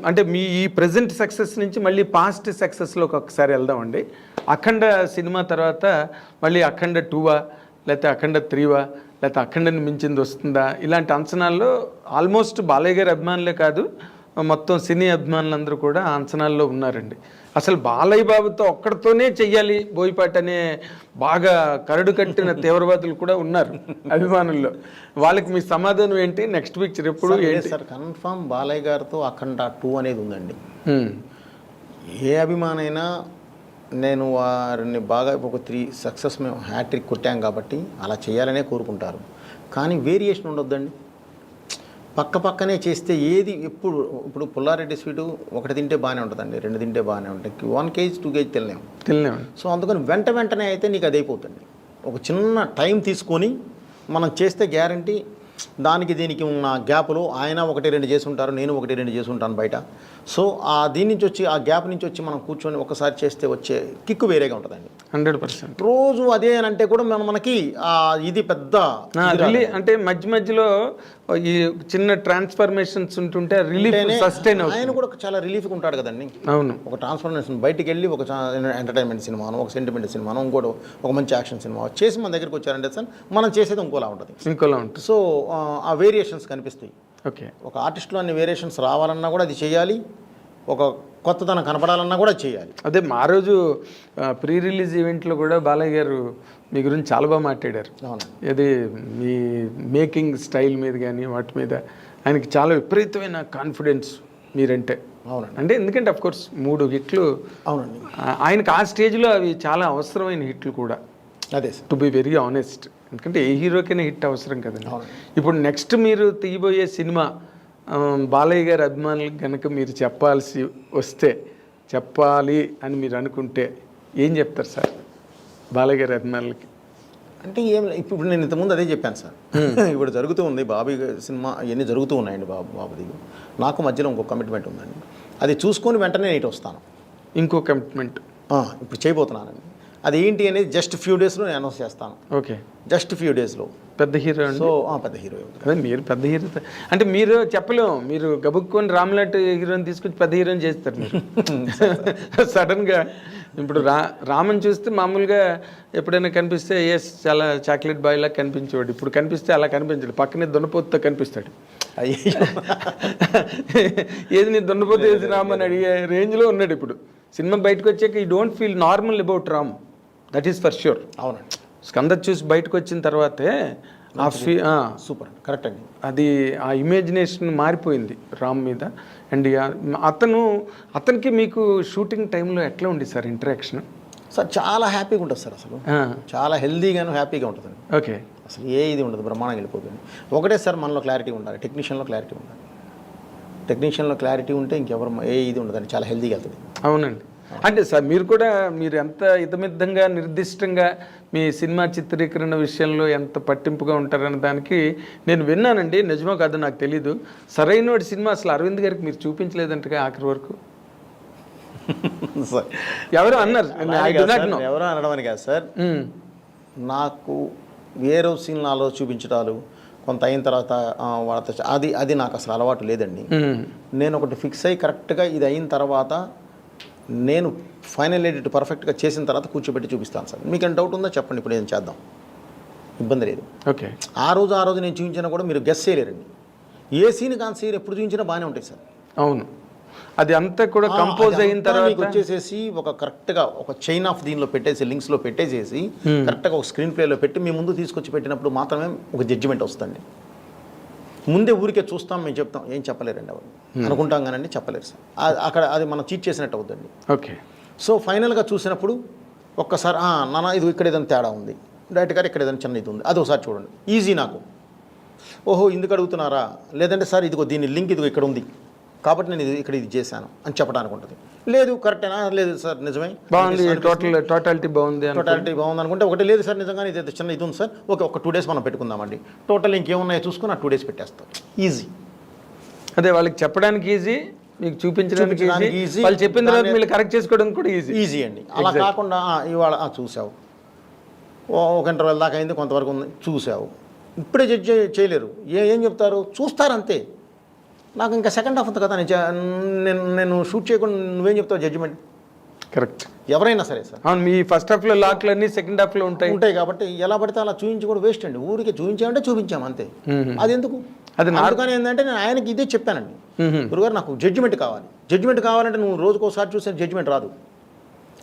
అంటే మీ ఈ present success నుంచి మళ్ళీ పాస్ట్ సక్సెస్లోకి ఒకసారి వెళ్దామండి. అఖండ సినిమా తర్వాత మళ్ళీ అఖండ 2వా లేకపోతే అఖండ 3వా లేకపోతే అఖండని మించింది వస్తుందా, ఇలాంటి అంచనాల్లో ఆల్మోస్ట్ బాలయ్య గారి అభిమానులే కాదు మొత్తం సినీ అభిమానులందరూ కూడా ఆ అంచనాల్లో ఉన్నారండి. అసలు బాలయ్య బాబుతో ఒక్కడితోనే చెయ్యాలి బోయపాటి అనే బాగా కరడు కట్టిన తీవ్రవాదులు కూడా ఉన్నారు అభిమానుల్లో. వాళ్ళకి మీ సమాధానం ఏంటి? నెక్స్ట్ పిక్చర్ ఎప్పుడు ఏంటి సార్? కన్ఫర్మ్ బాలయ్య గారితో అఖండ 2 అనేది ఉందండి. ఏ అభిమానైనా నేను వారిని బాగా ఒక 3 సక్సెస్ మేము హ్యాట్రిక్ కొట్టాం కాబట్టి అలా చేయాలనే కోరుకుంటారు. కానీ వేరియేషన్ ఉండొద్దండి. పక్క పక్కనే చేస్తే ఏది ఇప్పుడు పుల్లారెడ్డి స్వీటు ఒకటి తింటే బాగానే ఉంటుందండి, 2 తింటే బాగానే ఉంటాయి, 1 kg 2 kg తినలేము. సో అందుకని వెంటనే అయితే నీకు అది అయిపోతుంది. ఒక చిన్న టైం తీసుకొని మనం చేస్తే గ్యారంటీ దానికి దీనికి ఉన్న గ్యాప్లో ఆయన 1-2 చేసి ఉంటారు, నేను 1-2 చేసి ఉంటాను బయట. సో దీని నుంచి వచ్చి ఆ గ్యాప్ నుంచి వచ్చి మనం కూర్చొని ఒకసారి చేస్తే వచ్చే కిక్కు వేరేగా ఉంటుందండి. 100%. రోజు అదే అని అంటే కూడా మనకి ఇది పెద్ద అంటే మధ్యలో ఈ చిన్న ట్రాన్స్ఫర్మేషన్స్ ఉంటుంటే రిలీఫ్ సస్టైన్ అవుతుంది. ఆయన కూడా చాలా రిలీఫ్గా ఉంటాడు కదండి. అవును, ఒక ట్రాన్స్ఫర్మేషన్ బయటికి వెళ్ళి ఒక ఎంటర్టైన్మెంట్ సినిమాను, ఒక సెంటిమెంట్ సినిమాను, ఇంకోటి ఒక మంచి యాక్షన్ సినిమా చేసి మన దగ్గరికి వచ్చారంటే సార్ మనం చేసేది ఇంకోలా ఉంటుంది. సో ఆ వేరియేషన్స్ కనిపిస్తాయి. ఓకే, ఒక ఆర్టిస్ట్లో అన్ని వేరియేషన్స్ రావాలన్నా కూడా అది చేయాలి, ఒక కొత్తదనం కనపడాలన్నా కూడా చేయాలి. అదే మా రోజు ప్రీ రిలీజ్ ఈవెంట్లో కూడా బాలయ్య గారు మీ గురించి చాలా బాగా మాట్లాడారు. అది మీ మేకింగ్ స్టైల్ మీద కానీ వాటి మీద ఆయనకి చాలా విపరీతమైన కాన్ఫిడెన్స్ మీరంటే. అవునండి. అంటే ఎందుకంటే అఫ్కోర్స్ 3 హిట్లు. అవునండి. ఆయనకు ఆ స్టేజ్లో అవి చాలా అవసరమైన హిట్లు కూడా. అదే టు బి వెరీ ఆనెస్ట్, ఎందుకంటే ఏ హీరోకైనా హిట్ అవసరం కదండి. ఇప్పుడు నెక్స్ట్ మీరు తీయబోయే సినిమా బాలయ్య గారి అభిమానులకు కనుక మీరు చెప్పాలి అని మీరు అనుకుంటే ఏం చెప్తారు సార్ బాలయ్య గారి అభిమానులకి? అంటే ఏం ఇప్పుడు నేను ఇంతకుముందు అదే చెప్పాను సార్. ఇప్పుడు జరుగుతూ ఉంది బాబీ సినిమా, ఇవన్నీ జరుగుతూ ఉన్నాయండి. బాబుది నాకు మధ్యలో ఇంకో కమిట్మెంట్ ఉందండి, అది చూసుకొని వెంటనే ఇటు వస్తాను. ఇంకో కమిట్మెంట్ ఇప్పుడు చేయబోతున్నానండి. అది ఏంటి అనేది జస్ట్ ఫ్యూ డేస్లో నేను అనౌన్స్ చేస్తాను. ఓకే, జస్ట్ ఫ్యూ డేస్లో. పెద్ద హీరో. సో పెద్ద హీరో. అదే మీరు పెద్ద హీరో అంటే మీరు చెప్పలేము, మీరు గబుక్కొని రామ్లాంటి హీరోని తీసుకొచ్చి పెద్ద హీరోని చేస్తారు మీరు సడన్గా. ఇప్పుడు రామన్ చూస్తే మామూలుగా ఎప్పుడైనా కనిపిస్తే చాలా చాక్లెట్ బాయ్ లాగా కనిపించేవాడు. ఇప్పుడు కనిపిస్తే అలా కనిపించాడు, పక్కనే దున్నపోతుతో కనిపిస్తాడు. ఏది నీ దున్నపోతు వేసి రామని అడిగే రేంజ్లో ఉన్నాడు ఇప్పుడు. సినిమా బయటకు వచ్చాక ఈ don't feel normal about Ram, that is for sure. అవునండి. స్కంద చూసి బయటకు వచ్చిన తర్వాతే సూపర్ కరెక్ట్ అండి. అది ఆ ఇమాజినేషన్ మారిపోయింది రామ్ మీద. అండ్ అతనికి మీకు షూటింగ్ టైంలో ఎట్లా ఉంది సార్ ఇంటరాక్షన్? సార్ చాలా హ్యాపీగా ఉంటుంది సార్, అసలు చాలా హెల్దీగాను హ్యాపీగా ఉంటుందండి. ఓకే, అసలు ఇది ఉండదు, బ్రహ్మాండంగా వెళ్ళిపోతుంది. ఒకటే సార్ మనలో క్లారిటీ ఉండాలి, టెక్నీషియన్లో క్లారిటీ ఉండాలి. టెక్నీషియన్లో క్లారిటీ ఉంటే ఇంకెవరు ఇది ఉండదండి, చాలా హెల్దీగా వెళ్తుంది. అవునండి. అంటే సార్ మీరు ఎంత ఇతమిద్దంగా నిర్దిష్టంగా మీ సినిమా చిత్రీకరణ విషయంలో ఎంత పట్టింపుగా ఉంటారన్న దానికి నేను విన్నానండి, నిజమో కాదో నాకు తెలీదు. సరైన సినిమా అసలు అరవింద్ గారికి మీరు చూపించలేదంటగా ఆఖరి వరకు ఎవరో అన్నారు. ఎవరో అనడం అని కాదు సార్, నాకు వేరే సీన్లలో చూపించడాలు కొంత అయిన తర్వాత వాళ్ళతో అది నాకు అసలు అలవాటు లేదండి. నేను ఒకటి ఫిక్స్ అయ్యి కరెక్ట్గా ఇది అయిన తర్వాత నేను ఫైనల్ ఎడిట్ పర్ఫెక్ట్గా చేసిన తర్వాత కూర్చోబెట్టి చూపిస్తాను సార్. మీకేం డౌట్ ఉందో చెప్పండి, ఇప్పుడు ఏం చేద్దాం, ఇబ్బంది లేదు. ఓకే, ఆ రోజు నేను చూపించినా కూడా మీరు గెస్ చేయలేరండి. ఏ సీన్ కాని సీన్ ఎప్పుడు చూపించినా బాగానే ఉంటాయి సార్. అవును, అది అంతా కూడా కంపోజ్ అయిన తర్వాత వచ్చేసేసి ఒక కరెక్ట్గా ఒక చైన్ ఆఫ్ దీనిలో పెట్టేసి లింక్స్లో పెట్టేసేసి కరెక్ట్గా ఒక స్క్రీన్ ప్లేలో పెట్టి మీ ముందు తీసుకొచ్చి పెట్టినప్పుడు మాత్రమే ఒక జడ్జిమెంట్ వస్తుంది. ముందే ఊరికే చూస్తాం, మేము చెప్తాం, ఏం చెప్పలేరండి ఎవరు అనుకుంటాం కానండి, చెప్పలేరు సార్. అక్కడ అది మనం చీట్ చేసినట్టు అవుతుంది. ఓకే, సో ఫైనల్గా చూసినప్పుడు ఒక్కసారి నాన్న ఇది ఇక్కడ ఏదైనా తేడా ఉంది, డైరెక్ట్ గారు ఇక్కడ ఏదైనా చిన్న ఇది ఉంది, అది ఒకసారి చూడండి, ఈజీ నాకు. ఓహో ఇందుకు అడుగుతున్నారా, లేదంటే సార్ ఇదిగో దీని లింక్ ఇదిగో ఇక్కడ ఉంది కాబట్టి నేను ఇది చేశాను అని చెప్పడానికి ఉంటుంది. లేదు కరెక్టేనా, లేదు సార్ నిజమే బాగుంది, టోటాలిటీ బాగుంది అనుకుంటే ఒకటి, లేదు సార్ నిజంగానే ఇది చిన్న ఇది ఉంది సార్, ఓకే ఒక 2 days మనం పెట్టుకుందామండి, టోటల్ ఇంకేమున్నాయో చూసుకుని 2 days పెట్టేస్తాం, ఈజీ. అదే వాళ్ళకి చెప్పడానికి ఈజీ, మీకు చూపించడానికి ఈజీ, వాళ్ళు చెప్పిన తర్వాత మీరు కరెక్ట్ చేసుకోవడానికి కూడా ఈజీ అండి. అలా కాకుండా ఇవాళ చూసావు, ఒక ఇంటర్వెల్ దాకా అయింది, కొంతవరకు ఉంది చూసావు, ఇప్పుడే జడ్జ్ చేయలేరు. ఏం చెప్తారు, చూస్తారు అంతే. నాకు ఇంకా సెకండ్ హాఫ్ ఉంది కదా నేను షూట్ చేయకుండా నువ్వేం చెప్తావు జడ్జిమెంట్? కరెక్ట్. ఎవరైనా సరే సార్ అవును, మీ ఫస్ట్ హాఫ్లో లాక్లు అన్నీ సెకండ్ హాఫ్లో ఉంటాయి కాబట్టి ఎలా పడితే అలా చూపించి కూడా వేస్ట్ అండి. ఊరికి చూపించామంటే చూపించాము అంతే. అది ఎందుకు? అది అందుకని ఏంటంటే నేను ఆయనకి ఇదే చెప్పానండి, గురుగారు నాకు జడ్జిమెంట్ కావాలి. జడ్జిమెంట్ కావాలంటే నువ్వు రోజుకోసారి చూసే జడ్జిమెంట్ రాదు.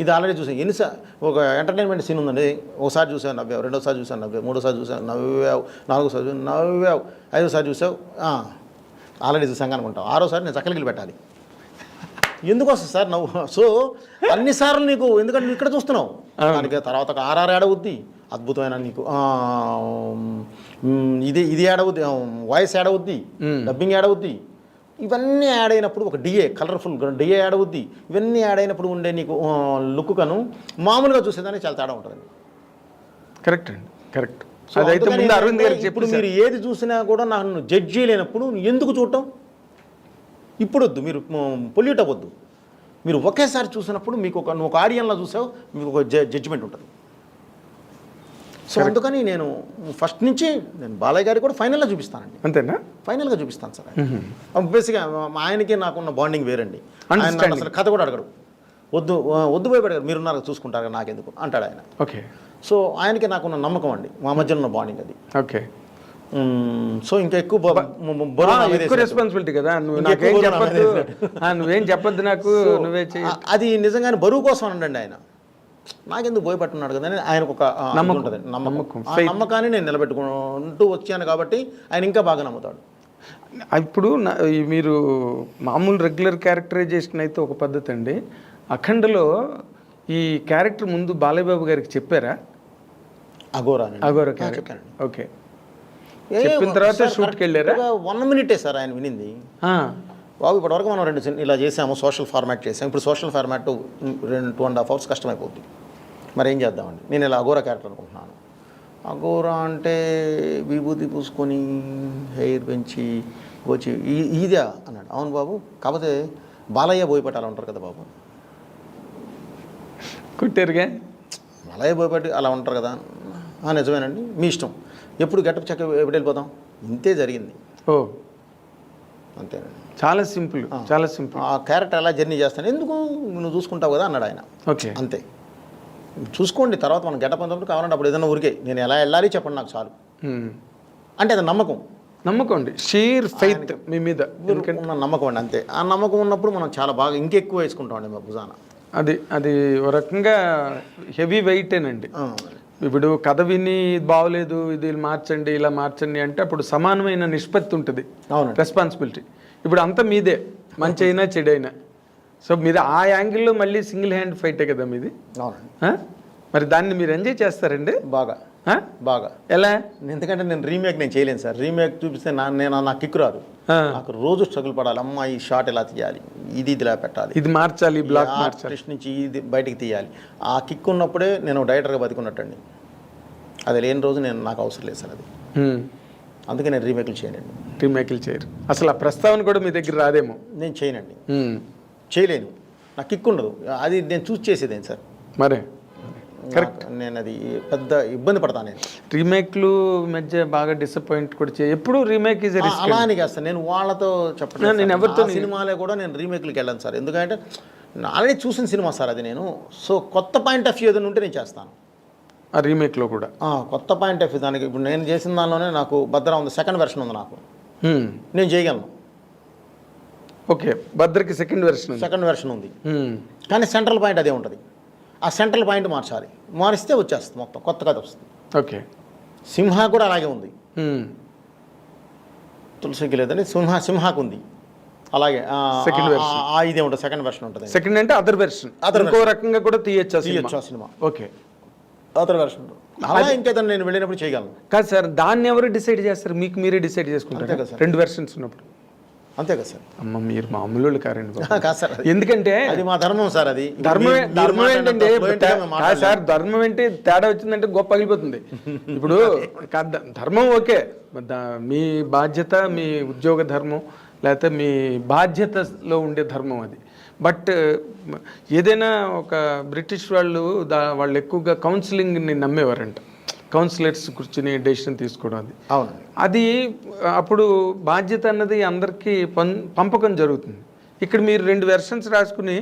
ఇది ఆల్రెడీ చూసాను ఎన్నిసార్లు. ఒక ఎంటర్టైన్మెంట్ సీన్ ఉందండి, ఒకసారి చూసావు నవ్వావు, రెండోసారి చూసాను నవ్వావు, మూడోసారి చూసావు నవ్వావు, నాలుగోసారి చూసావు నవ్వావు, ఐదోసారి చూసావు ఆల్రెడీ చూసాం అనుకుంటావు, ఆరోసారి నేను చక్కలికి పెట్టాలి. ఎందుకు వస్తుంది సార్ నవ్వు? సో అన్నిసార్లు నీకు, ఎందుకంటే నువ్వు ఇక్కడ చూస్తున్నావు, దానికి తర్వాత ఒక ఆర్ఆర్ యాడ్ అవుద్ది, అద్భుతమైన నీకు ఇది యాడ్ అవుద్ది, వాయిస్ యాడ్ అవుద్ది, డబ్బింగ్ యాడ్ అవుద్ది. ఇవన్నీ యాడ్ అయినప్పుడు ఒక డిఏ, కలర్ఫుల్ డిఏ యాడ్ అవుద్ది. ఇవన్నీ యాడ్ అయినప్పుడు ఉండే నీకు లుక్ కను మామూలుగా చూసేదానికి చాలా తేడా ఉంటుంది. కరెక్ట్ అండి, కరెక్ట్. అదైతే ముందు అరవింద్ గారికి ఇప్పుడు మీరు ఏది చూసినా కూడా నన్ను జడ్జ్ చేయలేనప్పుడు ఎందుకు చూడటం? ఇప్పుడు వద్దు, మీరు పొల్యూట్ అవ్వద్దు. మీరు ఒకేసారి చూసినప్పుడు మీకు నువ్వు ఒక ఆడియన్లో చూసావు, మీకు ఒక జడ్జిమెంట్ ఉంటుంది. సో అందుకని నేను ఫస్ట్ నుంచి నేను బాలయ్య గారికి కూడా ఫైనల్గా చూపిస్తానండి. అంతేనా? ఫైనల్గా చూపిస్తాను సార్. బేసిక్గా ఆయనకి నాకున్న బాండింగ్ వేరండి. ఆయన అసలు కథ కూడా అడగడు, వద్దు భయపడగారు, మీరున్నారు చూసుకుంటారు నాకెందుకు అంటాడు ఆయన. ఓకే. సో ఆయనకి నాకున్న నమ్మకం అండి, మా మధ్యలో ఉన్న బాండింగ్ అది. ఓకే. సో ఇంకా ఎక్కువ రెస్పాన్సిబిలిటీ కదా, నువ్వేం చెప్పొద్దు నాకు, నువ్వే చెయ్యి. అది నిజంగానే బరువు కోసం అనండి ఆయన. నాకెందుకు భయపడుతున్నాడు కదా అని ఆయనకు ఒక నమ్మకం ఉంటుంది. నమ్మకాన్ని నేను నిలబెట్టుకుంటూ వచ్చాను కాబట్టి ఆయన ఇంకా బాగా నమ్ముతాడు. ఇప్పుడు మీరు మామూలు రెగ్యులర్ క్యారెక్టరైజేషన్ అయితే ఒక పద్ధతి అండి, అఖండలో ఈ క్యారెక్టర్ ముందు బాలయ్య బాబు గారికి చెప్పారా? అఘోరా క్యారెక్టర్. ఓకే. చెప్పిన తర్వాత షూట్కి వెళ్ళారా? 1 minute సార్ ఆయన వినింది. బాబు ఇప్పటివరకు మనం 2 ఇలా చేసాము, సోషల్ ఫార్మాట్ చేసాము, ఇప్పుడు సోషల్ ఫార్మాట్ 2.5 hours కష్టమైపోద్ది, మరి ఏం చేద్దామండి. నేను ఇలా అఘోరా క్యారెక్టర్ అనుకుంటున్నాను. అఘోరా అంటే విభూతి పూసుకొని హెయిర్ పెంచి వచ్చి ఇదే అన్నాడు. అవును బాబు, కాకపోతే బాలయ్య బోయపాటి ఉంటారు కదా బాబు. కుట్టారుగా, బాలయ్య బోయపాటి అలా ఉంటారు కదా. నిజమేనండి, మీ ఇష్టం, ఎప్పుడు గెటప్ చెక్క ఎప్పుడు వెళ్ళిపోతాం, ఇంతే జరిగింది. ఓ అంతేనండి, చాలా సింపుల్, చాలా సింపుల్. ఆ క్యారెక్టర్ ఎలా జర్నీ చేస్తాను, ఎందుకు నువ్వు చూసుకుంటావు కదా అన్నాడు ఆయన. ఓకే, అంతే, చూసుకోండి, తర్వాత మనం గెటప్ అంతప్పుడు కావాలంటే అప్పుడు ఏదైనా ఊరికే నేను ఎలా వెళ్ళాలి చెప్పండి నాకు చాలు అంటే అది నమ్మకం అండి, షీర్ ఫెయిత్ మీ మీద ఉన్న నమ్మకం అండి. అంతే, ఆ నమ్మకం ఉన్నప్పుడు మనం చాలా బాగా ఇంకెక్కువ వేసుకుంటామండి మా భుజాన. అది ఒక రకంగా హెవీ వెయిటేనండి. ఇప్పుడు కథ విని బాగోలేదు, ఇది మార్చండి, ఇలా మార్చండి అంటే అప్పుడు సమానమైన నిష్పత్తి ఉంటుంది రెస్పాన్సిబిలిటీ. ఇప్పుడు అంతా మీదే, మంచి అయినా చెడైనా. సో మీరు ఆ యాంగిల్లో మళ్ళీ సింగిల్ హ్యాండ్ ఫైటే కదా మీది. మరి దాన్ని మీరు ఎంజాయ్ చేస్తారండి బాగా బాగా. ఎలా? ఎందుకంటే నేను చేయలేను సార్. రీమేక్ చూపిస్తే నా కిక్ రాదు. నాకు రోజు స్ట్రగుల్ పడాలి. అమ్మ ఈ షాట్ ఎలా తీయాలి, ఇది ఇలా పెట్టాలి, ఇది మార్చాలి, బ్లాక్ మార్చాలి, నుంచి ఇది బయటికి తీయాలి. ఆ కిక్ ఉన్నప్పుడే నేను డైరెక్టర్గా బతికున్నట్టండి. అది లేని రోజు నాకు అవసరం లేదు సార్ అది. అందుకే నేను రీమేక్లు చేయరు. అసలు ఆ ప్రస్తావన కూడా మీ దగ్గర రాదేమో. నేను చేయలేను, నాకు కిక్ ఉండదు. అది నేను చూస్ చేసేదేం సార్. మరే కరెక్ట్, నేను అది పెద్ద ఇబ్బంది పడతాను. నేను రీమేక్లు మధ్య బాగా డిసప్పాయింట్ కూడా ఎప్పుడు రీమేక్ అలా అని కాదు సార్. నేను వాళ్ళతో చెప్పను, నేను ఎవరితో సినిమాలే కూడా నేను రీమేక్లకి వెళ్ళాను సార్. ఎందుకంటే ఆల్రెడీ చూసిన సినిమా సార్ అది. నేను సో కొత్త పాయింట్ ఆఫ్ వ్యూ ఏదైనా ఉంటే నేను చేస్తాను ఆ రీమేక్లో కూడా. కొత్త పాయింట్ ఆఫ్ వ్యూ దానికి ఇప్పుడు నేను చేసిన దానిలోనే నాకు భద్ర ఉంది, సెకండ్ వెర్షన్ ఉంది, నాకు నేను చేయగలను. ఓకే, భద్రకి సెకండ్ వెర్షన్ ఉంది, కానీ సెంట్రల్ పాయింట్ అదే ఉంటుంది. ఆ సెంట్రల్ పాయింట్ మార్చాలి, మారిస్తే వచ్చేస్తుంది మొత్తం కొత్త కథ వస్తుంది. ఓకే, సింహ కూడా అలాగే ఉంది. తులసికి లేదని సింహాకు ఉంది అలాగే. ఇదే ఉంటుంది, సెకండ్ వెర్షన్ ఉంటుంది. సెకండ్ అంటే అదర్ వెర్షన్, ఇంకో రకంగా కూడా తీయచ్చు ఆ సినిమా. ఓకే, అదర్ వెర్షన్ అలా ఇంకేదన్నా నేను వెళ్ళినప్పుడు చేయగలను. కాదు సార్, దాన్ని ఎవరు డిసైడ్ చేస్తారు? మీకు మీరే డిసైడ్ చేసుకుంటారు కదా సార్, 2 వెర్షన్స్ ఉన్నప్పుడు. అంతే కదా సార్. అమ్మ మీరు మామూలు కారండి కాదు సార్, ఎందుకంటే అది మా ధర్మం సార్. అది ధర్మం ఏంటంటే సార్, ధర్మం ఏంటి తేడా వచ్చిందంటే గొప్ప పగిలిపోతుంది. ఇప్పుడు ధర్మం ఓకే, మీ బాధ్యత, మీ ఉద్యోగ ధర్మం, లేకపోతే మీ బాధ్యతలో ఉండే ధర్మం అది. బట్ ఏదైనా ఒక బ్రిటిష్ వాళ్ళు ఎక్కువగా కౌన్సిలింగ్ని నమ్మేవారంట. కౌన్సిలర్స్ కూర్చుని డెసిషన్ తీసుకోవడం అది అవునండి. అది అప్పుడు బాధ్యత అన్నది అందరికీ పంపకం జరుగుతుంది. ఇక్కడ మీరు 2 వెర్షన్స్ రాసుకుని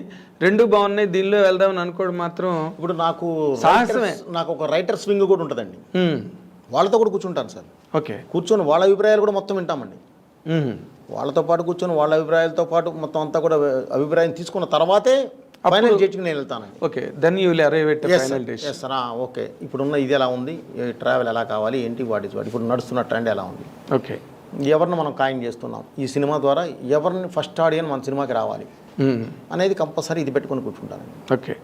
2 బాగున్నాయి దీనిలో వెళ్దామని అనుకోవడం మాత్రం ఇప్పుడు నాకు సాహసమే. నాకు ఒక రైటర్స్ వింగ్ కూడా ఉంటుందండి. వాళ్ళతో కూడా కూర్చుంటాను సార్. ఓకే. కూర్చొని వాళ్ళ అభిప్రాయాలు కూడా మొత్తం వింటామండి. వాళ్ళతో పాటు కూర్చొని వాళ్ళ అభిప్రాయాలతో పాటు మొత్తం అంతా కూడా అభిప్రాయం తీసుకున్న తర్వాతే ఫైనల్ జడ్జికి నేను వెళ్తానండి. Okay, then you will arrive at final decision. Yes sir. Okay, ఇప్పుడున్న ఇది ఎలా ఉంది, ట్రావెల్ ఎలా కావాలి, ఏంటి, వాట్ ఇస్ వాట్, ఇప్పుడు నడుస్తున్న ట్రెండ్ ఎలా ఉంది, ఓకే, ఎవరిని మనం ఖాయం చేస్తున్నాం, ఈ సినిమా ద్వారా ఎవరిని ఫస్ట్ ఆడియన్స్ మన సినిమాకి రావాలి అనేది కంపల్సరీ ఇది పెట్టుకొని కూర్చుంటానండి. ఓకే.